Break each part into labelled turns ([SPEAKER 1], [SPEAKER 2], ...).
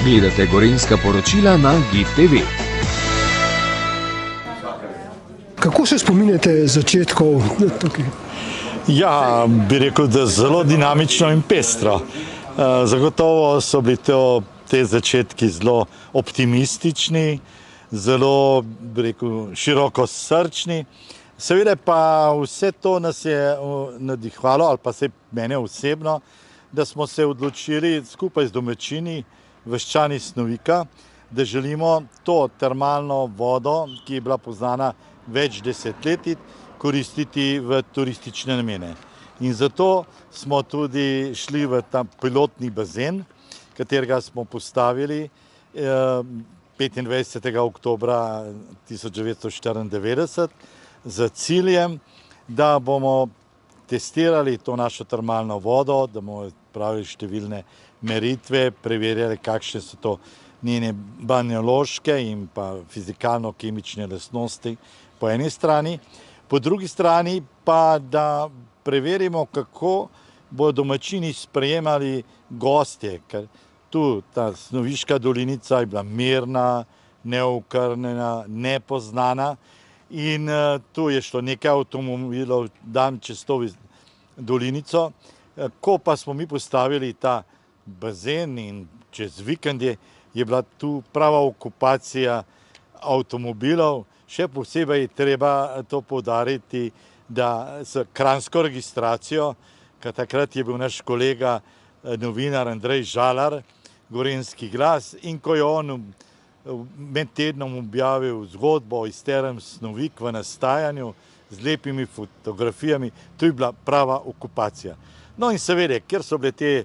[SPEAKER 1] Gledate gorenjska poročila na GIF TV.
[SPEAKER 2] Kako se spominjate začetkov tukaj?
[SPEAKER 3] Ja, bi rekel, da zelo dinamično in pestro. Zagotovo so bili te začetki zelo optimistični, zelo, bi rekel, širokosrčni. Seveda pa vse to nas je nadihvalo, ali pa se mene osebno, da smo se odločili skupaj z domačini, vaščani Snovika, da želimo to termalno vodo, ki je bila poznana več desetletij, koristiti v turistične namene. In zato smo tudi šli v ta pilotni bazen, katerega smo postavili 25. oktobra 1994 z ciljem, da bomo testirali to našo termalno vodo, da bomo pravili številne meritve, preverjali, kakšne so to njene balneološke in pa fizikalno-kemične lastnosti po eni strani, po drugi strani pa, da preverimo, kako bodo domačini sprejemali gostje, ker tu ta Snoviška dolinica je bila mirna, neokrnjena, nepoznana in tu je šlo nekaj avtomobilov dan čez to dolinico. Ko pa smo mi postavili ta bazen in čez vikende, je bila tu prava okupacija avtomobilov. Še posebej je treba to poudariti, da s kranjsko registracijo, ker takrat je bil naš kolega novinar Andrej Žalar, Gorenjski glas, in ko je on med tednom objavil zgodbo iz Term Snovik v nastajanju z lepimi fotografijami, to je bila prava okupacija. No in seveda, ker so bile te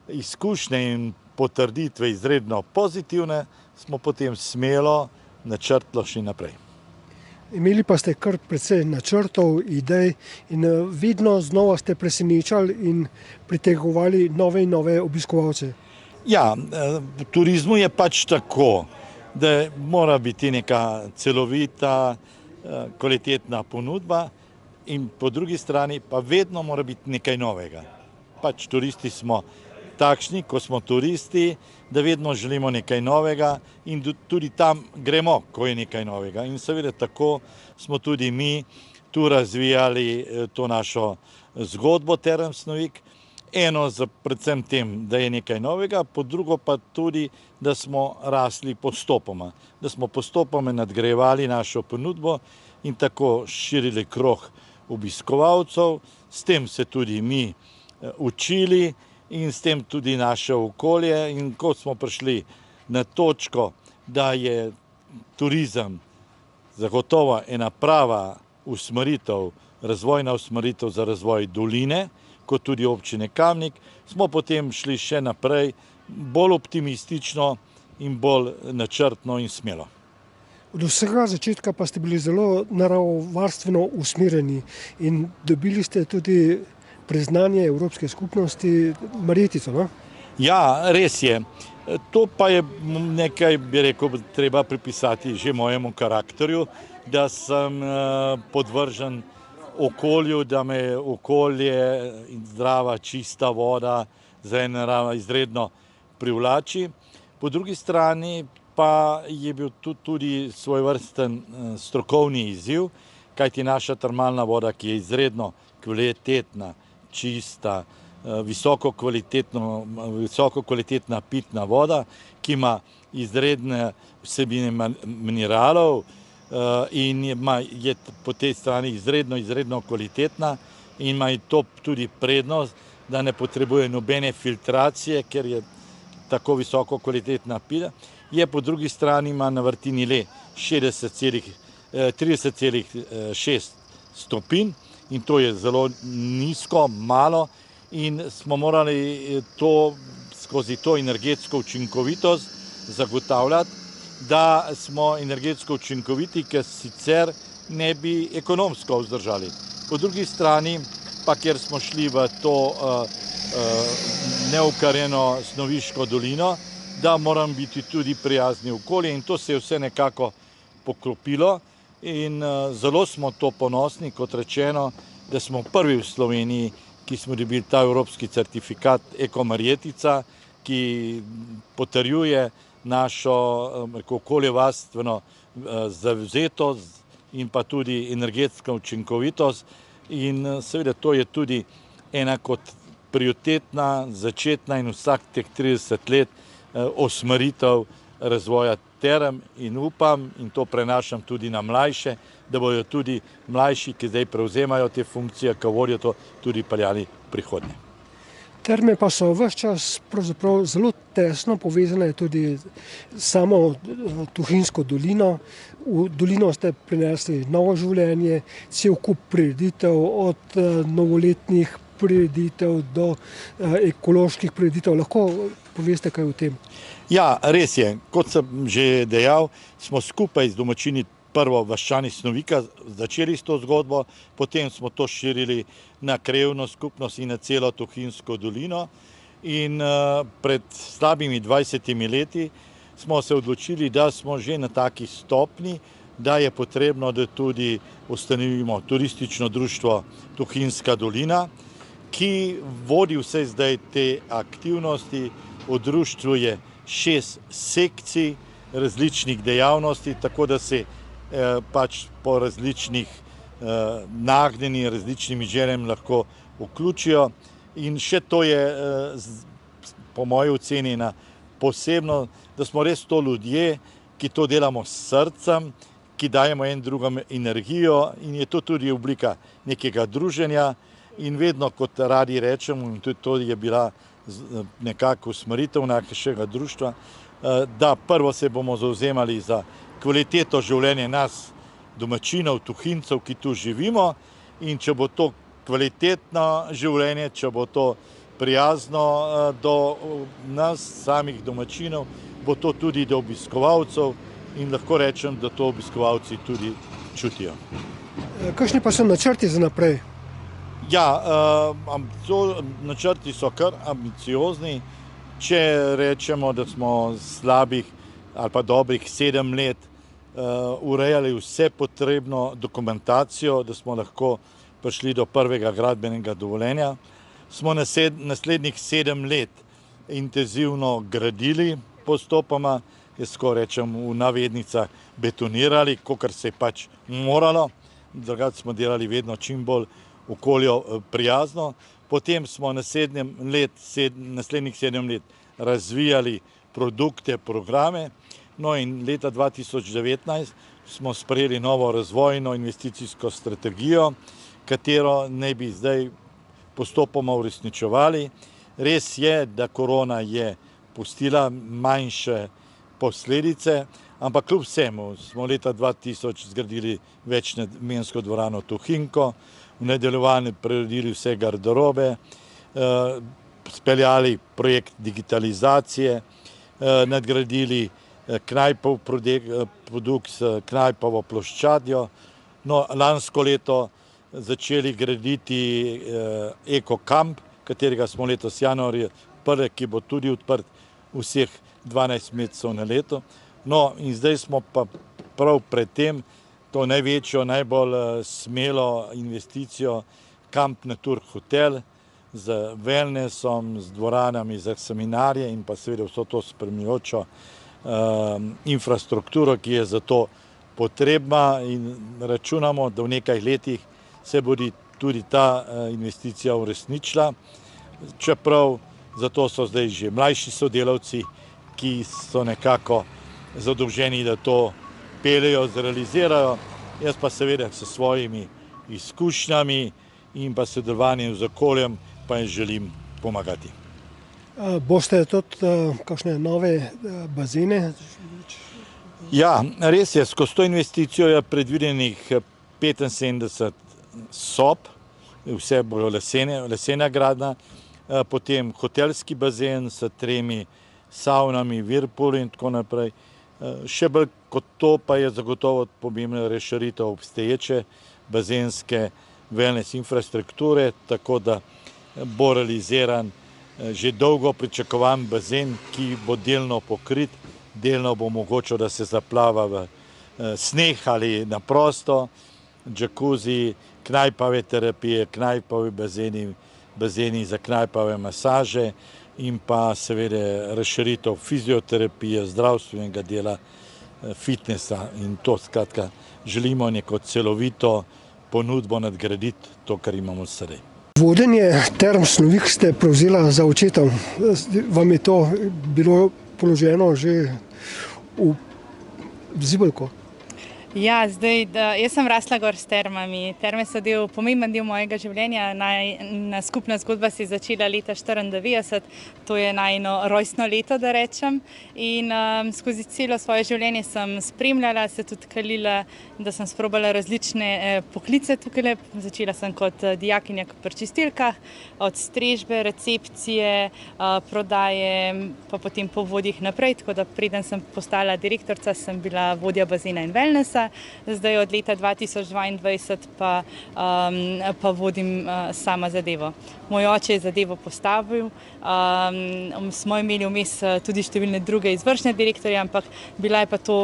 [SPEAKER 3] izkušnje in potrditve izredno pozitivne, smo potem smelo načrtno šli naprej.
[SPEAKER 2] Imeli pa ste kar precej načrtov, idej in vedno znova ste presenečali in pritegovali nove in nove obiskovalce.
[SPEAKER 3] Ja, v turizmu je pač tako, da mora biti neka celovita, kvalitetna ponudba in po drugi strani pa vedno mora biti nekaj novega. Pač turisti smo takšni, ko smo turisti, da vedno želimo nekaj novega in tudi tam gremo, ko je nekaj novega. In seveda tako smo tudi mi tu razvijali to našo zgodbo Term Snovik. Eno predvsem tem, da je nekaj novega, po drugo pa tudi, da smo rasli postopoma. Da smo postopoma nadgrajevali našo ponudbo in tako širili krog obiskovalcev, s tem se tudi mi učili in s tem tudi naše okolje. In ko smo prišli na točko, da je turizem zagotovo ena prava usmeritev, razvojna usmeritev za razvoj doline, kot tudi občine Kamnik, smo potem šli še naprej, bolj optimistično in bolj načrtno in smelo.
[SPEAKER 2] Od vsega začetka pa ste bili zelo naravovarstveno usmerjeni in dobili ste tudi priznanje Evropske skupnosti Marjetico, no? Ja,
[SPEAKER 3] res je. To pa je nekaj, bi rekel, treba pripisati že mojemu karakterju, da sem podvržen okolju, da me okolje in zdrava, čista voda zelena narava izredno privlači. Po drugi strani pa je bil tudi svojevrsten strokovni izziv, kajti naša termalna voda, ki je izredno kvalitetna, čista, visoko kvalitetna pitna voda, ki ima izredne vsebine mineralov in je po tej strani izredno kvalitetna in ima to tudi prednost, da ne potrebuje nobene filtracije, ker je tako visoko kvalitetna pita. Je po drugi strani ima na vrtini le 30,6 stopinj in to je zelo nizko, malo in smo morali to skozi to energetsko učinkovitost zagotavljati, da smo energetsko učinkoviti, ker sicer ne bi ekonomsko vzdržali. Po drugi strani pa, ker smo šli v to neokarjeno Snoviško dolino, da moram biti tudi prijazni okolje in to se je vse nekako poklopilo in zelo smo to ponosni, kot rečeno, da smo prvi v Sloveniji, ki smo dobili ta evropski certifikat Eko Marjetica, ki potrjuje našo okoljevarstveno zavzetost in pa tudi energetsko učinkovitost. In seveda to je tudi ena kot prioritetna, začetna in vsak teh 30 let usmeritev razvoja term in upam, in to prenašam tudi na mlajše, da bodo tudi mlajši, ki zdaj prevzemajo te funkcije, ki vodijo to, tudi peljali v prihodnje.
[SPEAKER 2] Terme pa so ves čas pravzaprav zelo tesno povezane tudi samo Tuhinjsko dolino. V dolino ste prinesli novo življenje, cel kup prireditev, od novoletnih prireditev do ekoloških prireditev. Lahko poveste kaj o tem?
[SPEAKER 3] Ja, res je. Kot sem že dejal, smo skupaj z domačini prvo vaščani Snovika začeli s to zgodbo, potem smo to širili na krajevno skupnost in na celo Tuhinjsko dolino. In pred slabimi 20 leti smo se odločili, da smo že na taki stopni, da je potrebno, da tudi ustanovimo turistično društvo Tuhinjska dolina, ki vodi vse zdaj te aktivnosti. V društvu je 6 sekcij različnih dejavnosti, tako da se pač po različnih nagnjenjih, različnimi željami lahko vključijo. In še to je po moji oceni posebno, da smo res to ljudje, ki to delamo s srcem, ki dajemo en drugom energijo, in je to tudi oblika nekega druženja. In vedno, kot radi rečemo, in tudi to je bila nekako usmeritev našega društva, da prvo se bomo zavzemali za kvaliteto življenja nas, domačinov, Tuhinjcev, ki tu živimo, in če bo to kvalitetno življenje, če bo to prijazno do nas, samih domačinov, bo to tudi do obiskovalcev, in lahko rečem, da to obiskovalci tudi čutijo.
[SPEAKER 2] Kakšni pa so načrti za naprej?
[SPEAKER 3] Ja, načrti so kar ambiciozni. Če rečemo, da smo slabih ali pa dobrih 7 let urejali vse potrebno dokumentacijo, da smo lahko prišli do prvega gradbenega dovoljenja, smo naslednjih 7 let intenzivno gradili postopoma, jaz ko rečem v navednicah betonirali, kakor se je pač moralo, drugače smo delali vedno čim bolj okolju prijazno. Potem smo naslednjih 7 let razvijali produkte, programe. No in leta 2019 smo sprejeli novo razvojno investicijsko strategijo, katero naj bi zdaj postopoma uresničevali. Res je, da korona je pustila manjše posledice, ampak kljub vsemu smo leta 2000 zgradili večnamensko dvorano Tuhinjko, v nadaljevanju preuredili vse garderobe, speljali projekt digitalizacije, nadgradili Knajpov produkt s Knajpovo ploščadjo. No, lansko leto začeli graditi ekokamp, katerega smo letos januarja prvi, ki bo tudi odprt vseh 12 mesecev na leto. No, in zdaj smo pa prav pred tem to največjo, najbolj smelo investicijo Camp Natur hotel z wellnessom, z dvoranami za seminarje in pa seveda vso to spremljajočo infrastrukturo, ki je za to potrebna, in računamo, da v nekaj letih se bo tudi ta investicija uresničila. Čeprav zato so zdaj že mlajši sodelavci, ki so nekako zadolženi, da to peljejo, zrealizirajo. Jaz pa seveda s svojimi izkušnjami in pa sodelovanjem z okoljem pa jim želim pomagati.
[SPEAKER 2] Boste tudi kakšne nove bazene?
[SPEAKER 3] Ja, res je, skozi to investicijo je predvidenih 75 sob, vse bojo lesena gradnja, potem hotelski bazen s 3 savnami, whirlpool in tako naprej. Še bolj kot to pa je zagotovo pomembna razširitev obstoječe bazenske wellness infrastrukture, tako da bo realiziran že dolgo pričakovan bazen, ki bo delno pokrit, delno bo mogoče, da se zaplava v sneg ali na prosto, džakuzi, knajpave terapije, knajpave bazeni za knajpave masaže, in pa seveda razširitev fizioterapije, zdravstvenega dela, fitnesa in to skratka želimo neko celovito ponudbo nadgraditi to, kar imamo sedaj.
[SPEAKER 2] Vodenje Term Snovik ste prevzela za očetom. Vam je to bilo položeno že v zibelko?
[SPEAKER 4] Ja, jaz sem rasla gor s termami. Terme so pomemben del mojega življenja. Najina skupna zgodba se je začela leta 1994, to je najino rojstno leto, da rečem. In skozi celo svoje življenje sem spremljala, se tudi kalila, da sem sprobala različne poklice tukaj. Začela sem kot dijakinja pri čistilkah, od strežbe, recepcije, prodaje, pa potem po vodjih naprej. Tako da preden sem postala direktorica, sem bila vodja bazena in wellnessa. Zdaj od leta 2022 pa vodim sama zadevo. Moj oče je zadevo postavil, smo imeli vmes tudi številne druge izvršne direktorje, ampak bila je pa to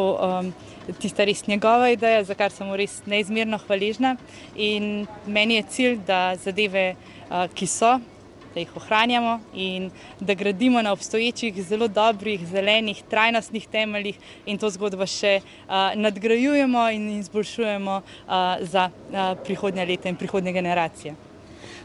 [SPEAKER 4] tista res njegova ideja, za kar sem mu res neizmerno hvaležna. In meni je cilj, da zadeve, ki so, da jih ohranjamo in da gradimo na obstoječih zelo dobrih, zelenih, trajnostnih temeljih in to zgodbo še nadgrajujemo in izboljšujemo za prihodnja leta in prihodnje generacije.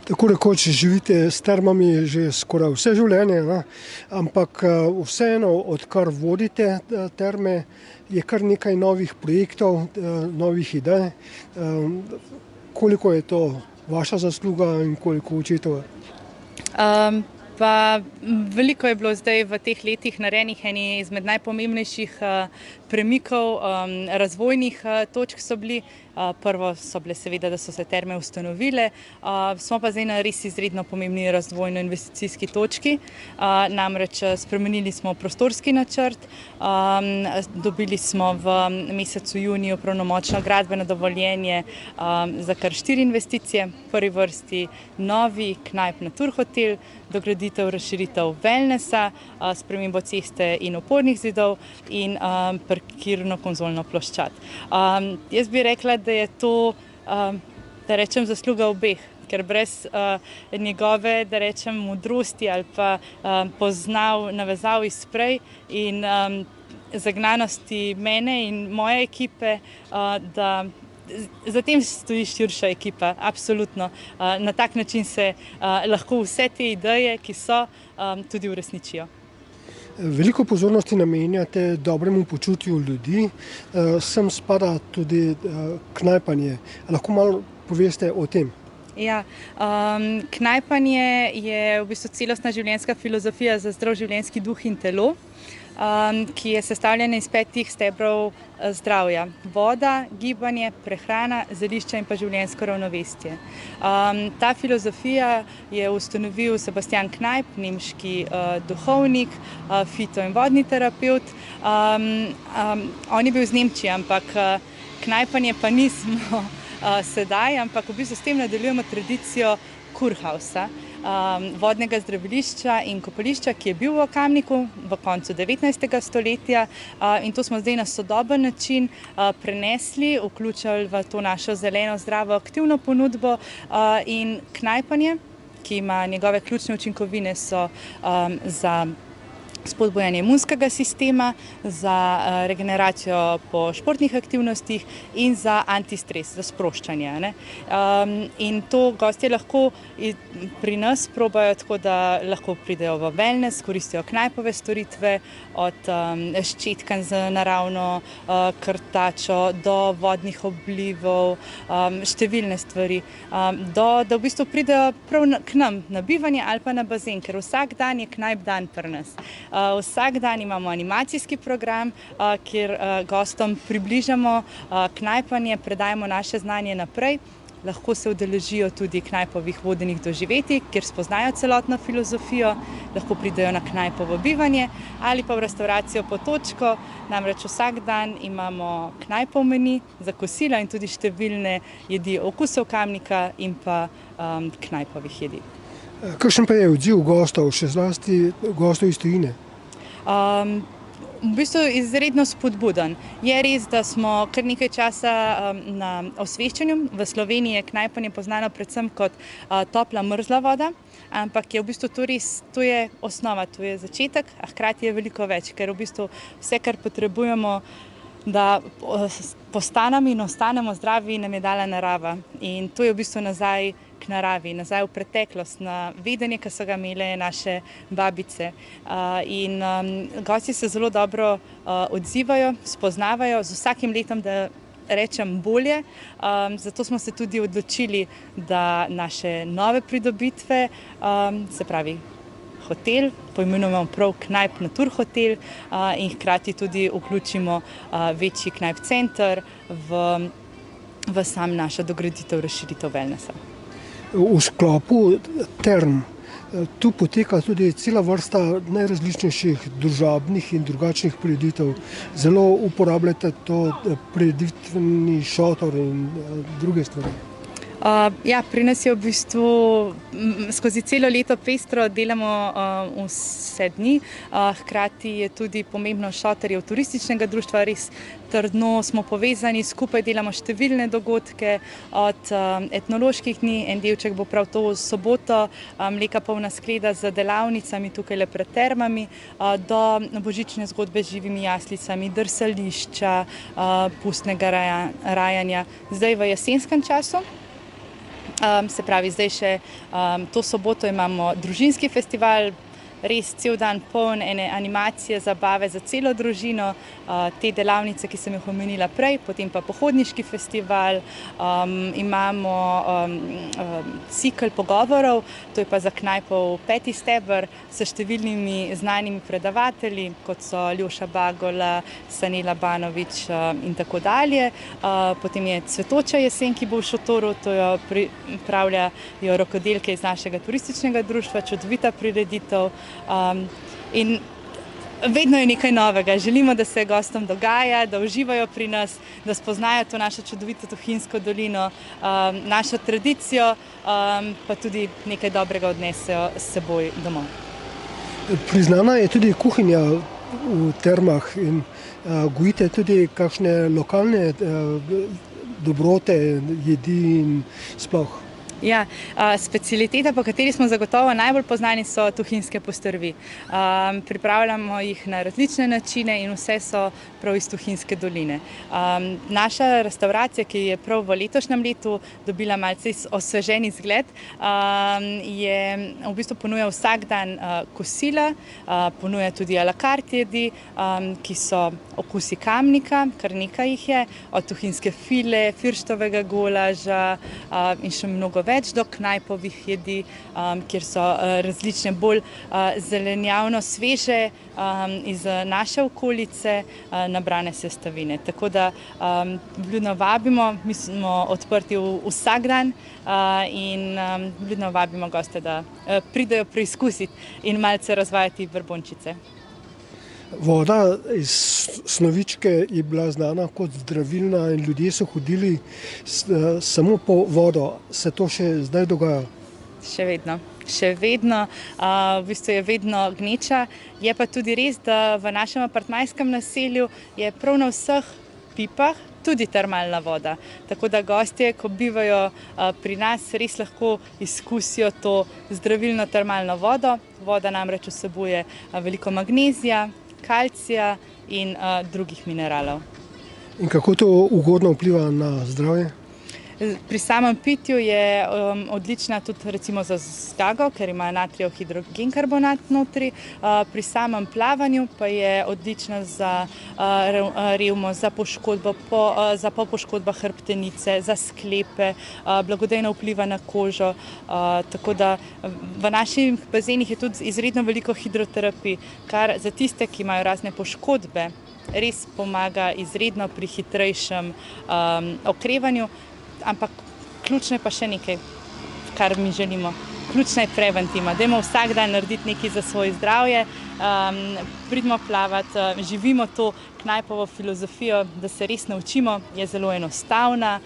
[SPEAKER 2] Tako rekoč živite s termami že skoraj vse življenje, ampak vseeno, odkar vodite terme, je kar nekaj novih projektov, novih idej. Koliko je to vaša zasluga in koliko očetova?
[SPEAKER 4] Pa veliko je bilo zdaj v teh letih narejenih, eni izmed najpomembnejših premikov, razvojnih točk so bili. Prvo so bile seveda, da so se terme ustanovile, smo pa zdaj na res izredno pomembni razvojno-investicijski točki. Namreč spremenili smo prostorski načrt, dobili smo v mesecu juniju pravnomočno gradbeno dovoljenje za kar 4 investicije. V prvi vrsti novi Knajp Naturhotel, dograditev, razširitev wellnessa, spremembo ceste in opornih zidov in parkirno-konzolno ploščad. Jaz bi rekla, da je to, da rečem, zasluga obeh, ker brez njegove, da rečem, modrosti ali pa navezav iz prej in zagnanosti mene in moje ekipe, da za tem stoji širša ekipa, absolutno. Na tak način se lahko vse te ideje, ki so, tudi uresničijo.
[SPEAKER 2] Veliko pozornosti namenjate dobremu počutju ljudi, sem spada tudi knajpanje. Lahko malo poveste o tem?
[SPEAKER 4] Ja, knajpanje je v bistvu celostna življenjska filozofija za zdrav življenjski duh in telo, ki je sestavljena iz 5 stebrov zdravja: voda, gibanje, prehrana, zelišča in pa življenjsko ravnovesje. Ta filozofija je ustanovil Sebastian Knajp, nemški duhovnik, fito- in vodni terapevt. On je bil iz Nemčije, ampak knajpanje pa nismo sedaj, ampak v bistvu s tem nadaljujemo tradicijo Kurhausa, vodnega zdravilišča in kopališča, ki je bil v Kamniku v koncu 19. stoletja, in to smo zdaj na sodoben način prenesli, vključili v to našo zeleno, zdravo, aktivno ponudbo. In knajpanje, ki ima njegove ključne učinkovine, so za spodbujanje imunskega sistema, za regeneracijo po športnih aktivnostih in za antistres, za sproščanje. In to gostje lahko pri nas probajo tako, da lahko pridejo v wellness, koristijo knajpove storitve, od ščetkanj z naravno krtačo do vodnih oblivov, številne stvari, da v bistvu pridejo prav k nam na bivanje ali pa na bazen, ker vsak dan je knajp dan pri nas. Vsak dan imamo animacijski program, kjer gostom približamo knajpanje, predajamo naše znanje naprej. Lahko se udeležijo tudi knajpovih vodenih doživetij, kjer spoznajo celotno filozofijo, lahko pridejo na knajpovo bivanje ali pa v restavracijo Potočko. Namreč vsak dan imamo knajpov meni za kosila in tudi številne jedi okusov Kamnika in pa knajpovih jedi.
[SPEAKER 2] Kakšen pa je odziv gostov, še zlasti gostov iz tujine?
[SPEAKER 4] V bistvu izredno spodbuden. Je res, da smo kar nekaj časa na osveščanju. V Sloveniji je knajpanje poznano predvsem kot topla mrzla voda, ampak je v bistvu to je osnova, to je začetek, a hkrati je veliko več, ker v bistvu vse, kar potrebujemo, da postanemo in ostanemo zdravi, nam je dala narava. In to je v bistvu nazaj k naravi, nazaj v preteklost, na vedenje, ki so ga imele naše babice. In gosti se zelo dobro odzivajo, spoznavajo z vsakim letom, da rečem bolje. Zato smo se tudi odločili, da naše nove pridobitve, se pravi hotel, poimenujemo prav Knajp Natur hotel in hkrati tudi vključimo večji knajp center v sam našo dograditev, razširitev wellnessa.
[SPEAKER 2] V sklopu term tu poteka tudi cela vrsta najrazličnejših družabnih in drugačnih prireditev. Zelo uporabljate to prireditveni šotor in druge stvari.
[SPEAKER 4] Ja, pri nas je v bistvu skozi celo leto pestro, delamo vse dni, hkrati je tudi pomembno šotorjev turističnega društva, res trdno smo povezani, skupaj delamo številne dogodke, od etnoloških dni, en delček bo prav to soboto, mleka polna skleda z delavnicami tukaj le pred termami, do božične zgodbe z živimi jaslicami, drsališča, pustnega rajanja, zdaj v jesenskem času. Se pravi, zdaj še to soboto imamo družinski festival, res cel dan poln ene animacije, zabave za celo družino, te delavnice, ki sem jih omenila prej, potem pa pohodniški festival, imamo cikel pogovorov, to je pa za knajpov 5. steber, s številnimi znanimi predavatelji, kot so Ljoša Bagola, Sanela Banović in tako dalje. Potem je Cvetoča jesen, ki bo v šotoru, to jo pripravljajo rokodelke iz našega turističnega društva, čudovita prireditev. In vedno je nekaj novega. Želimo, da se gostom dogaja, da uživajo pri nas, da spoznajo to našo čudovito Tuhinjsko dolino, našo tradicijo, pa tudi nekaj dobrega odnesejo s seboj domov.
[SPEAKER 2] Priznana je tudi kuhinja v termah in gojite tudi kakšne lokalne dobrote, jedi in sploh.
[SPEAKER 4] Ja, specialiteta, po kateri smo zagotovo najbolj poznani, so tuhinjske postrvi. Pripravljamo jih na različne načine in vse so prav iz Tuhinjske doline. Naša restauracija, ki je prav v letošnjem letu dobila malce osvežen izgled, je v bistvu ponuja vsak dan kosila, ponuja tudi a la carte jedi, ki so okusi Kamnika, kar nekaj jih je, od tuhinjske file, firštovega golaža in še mnogo več, do knajpovih jedi, kjer so različne bolj zelenjavno sveže iz naše okolice nabrane sestavine. Tako da vljudno vabimo, mi smo odprti vsak dan in vljudno vabimo goste, da pridejo preizkusiti in malce razvajati brbončice.
[SPEAKER 2] Voda iz Snovičke je bila znana kot zdravilna in ljudje so hodili samo po vodo. Se to še zdaj dogaja?
[SPEAKER 4] Še vedno. V bistvu je vedno gneča. Je pa tudi res, da v našem apartmajskem naselju je prav na vseh pipah tudi termalna voda. Tako da gostje, ko bivajo pri nas, res lahko izkusijo to zdravilno termalno vodo. Voda namreč vsebuje veliko magnezija, kalcija in drugih mineralov.
[SPEAKER 2] In kako to ugodno vpliva na zdravje?
[SPEAKER 4] Pri samem pitju je odlična tudi recimo za zgago, ker ima natrijev hidrogenkarbonat notri. Pri samem plavanju pa je odlična za revmo, za poškodbo, za poškodba hrbtenice, za sklepe, blagodejno vpliva na kožo. Tako da v naših bazenih je tudi izredno veliko hidroterapij, kar za tiste, ki imajo razne poškodbe, res pomaga izredno pri hitrejšem okrevanju. Ampak ključno je pa še nekaj, kar mi želimo. Ključna je preventiva. Dajmo vsak dan narediti nekaj za svoje zdravje, pridimo plavati, živimo to knajpovo filozofijo, da se res naučimo, je zelo enostavna,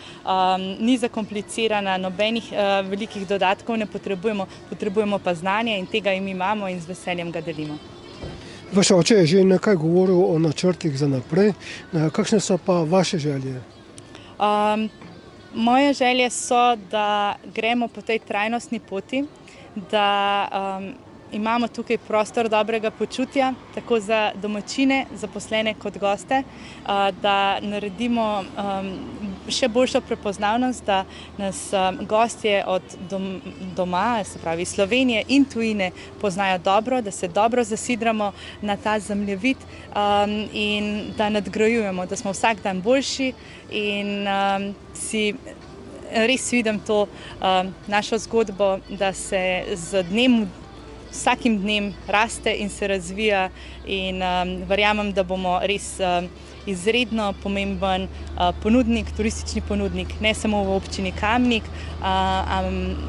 [SPEAKER 4] ni zakomplicirana, nobenih velikih dodatkov ne potrebujemo, potrebujemo pa znanje in tega mi imamo in z veseljem ga delimo.
[SPEAKER 2] Vaš oče je že nekaj govoril o načrtih za naprej. Kakšne so pa vaše želje?
[SPEAKER 4] Moje želje so, da gremo po tej trajnostni poti, da imamo tukaj prostor dobrega počutja, tako za domačine, zaposlene kot goste, da naredimo še boljšo prepoznavnost, da nas gostje od doma, se pravi Slovenije in tujine, poznajo dobro, da se dobro zasidramo na ta zemljevid in da nadgrajujemo, da smo vsak dan boljši in si res vidim to našo zgodbo, da se z vsakim dnem raste in se razvija in verjamem, da bomo res izredno pomemben ponudnik, turistični ponudnik, ne samo v občini Kamnik,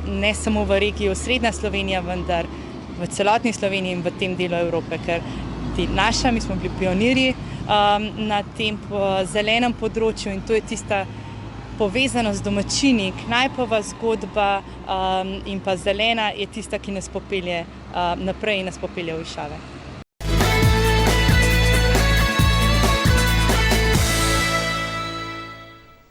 [SPEAKER 4] ne samo v regiji Osrednja Slovenija, vendar v celotni Sloveniji in v tem delu Evrope, ker mi smo bili pionirji na tem zelenem področju in to je tista povezanost z domačini, Knajpova zgodba in pa zelena je tista, ki nas popelje naprej in nas popelje v višave.